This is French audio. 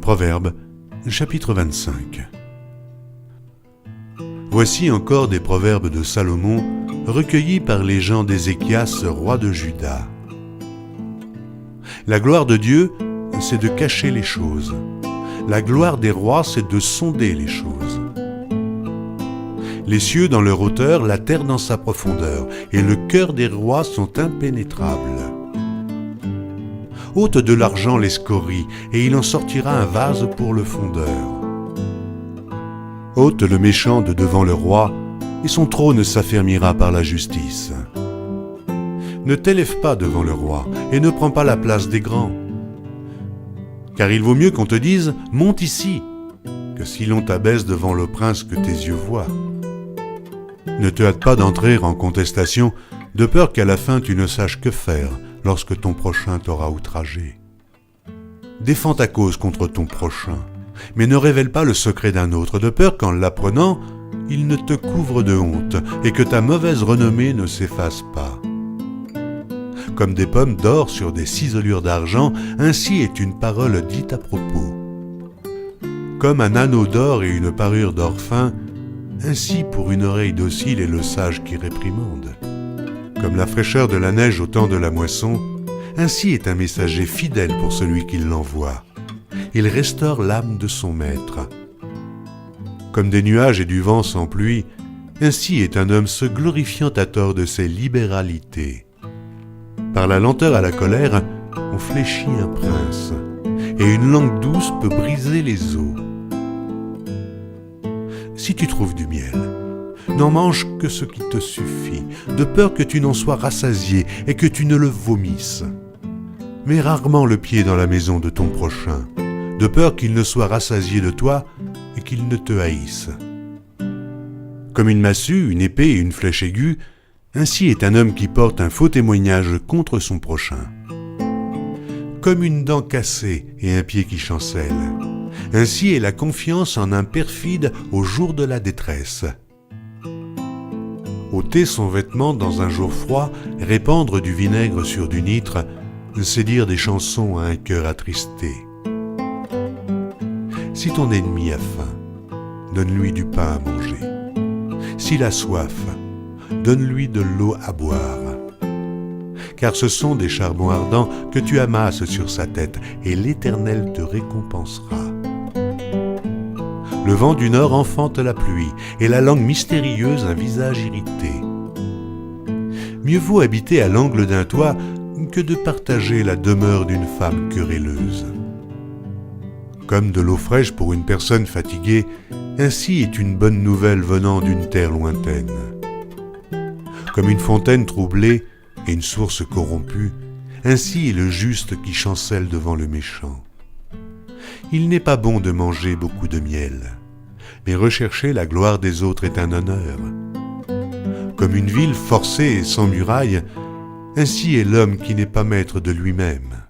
Proverbes, chapitre 25. Voici encore des proverbes de Salomon recueillis par les gens d'Ézéchias, roi de Juda. La gloire de Dieu, c'est de cacher les choses. La gloire des rois, c'est de sonder les choses. Les cieux dans leur hauteur, la terre dans sa profondeur, et le cœur des rois sont impénétrables. Ôte de l'argent les scories, et il en sortira un vase pour le fondeur. Ôte le méchant de devant le roi, et son trône s'affermira par la justice. Ne t'élève pas devant le roi, et ne prends pas la place des grands. Car il vaut mieux qu'on te dise « monte ici », que si l'on t'abaisse devant le prince que tes yeux voient. Ne te hâte pas d'entrer en contestation, de peur qu'à la fin tu ne saches que faire lorsque ton prochain t'aura outragé. Défends ta cause contre ton prochain, mais ne révèle pas le secret d'un autre, de peur qu'en l'apprenant, il ne te couvre de honte et que ta mauvaise renommée ne s'efface pas. Comme des pommes d'or sur des ciselures d'argent, ainsi est une parole dite à propos. Comme un anneau d'or et une parure d'or fin, ainsi pour une oreille docile est le sage qui réprimande. Comme la fraîcheur de la neige au temps de la moisson, ainsi est un messager fidèle pour celui qui l'envoie. Il restaure l'âme de son maître. Comme des nuages et du vent sans pluie, ainsi est un homme se glorifiant à tort de ses libéralités. Par la lenteur à la colère, on fléchit un prince, et une langue douce peut briser les os. Si tu trouves du miel, n'en mange que ce qui te suffit, de peur que tu n'en sois rassasié et que tu ne le vomisses. Mets rarement le pied dans la maison de ton prochain, de peur qu'il ne soit rassasié de toi et qu'il ne te haïsse. Comme une massue, une épée et une flèche aiguë, ainsi est un homme qui porte un faux témoignage contre son prochain. Comme une dent cassée et un pied qui chancelle, ainsi est la confiance en un perfide au jour de la détresse. Ôter son vêtement dans un jour froid, répandre du vinaigre sur du nitre, c'est dire des chansons à un cœur attristé. Si ton ennemi a faim, donne-lui du pain à manger. S'il a soif, donne-lui de l'eau à boire. Car ce sont des charbons ardents que tu amasses sur sa tête, et l'Éternel te récompensera. Le vent du nord enfante la pluie, et la langue mystérieuse un visage irrité. Mieux vaut habiter à l'angle d'un toit que de partager la demeure d'une femme querelleuse. Comme de l'eau fraîche pour une personne fatiguée, ainsi est une bonne nouvelle venant d'une terre lointaine. Comme une fontaine troublée et une source corrompue, ainsi est le juste qui chancelle devant le méchant. Il n'est pas bon de manger beaucoup de miel, mais rechercher la gloire des autres est un honneur. Comme une ville forcée et sans muraille, ainsi est l'homme qui n'est pas maître de lui-même.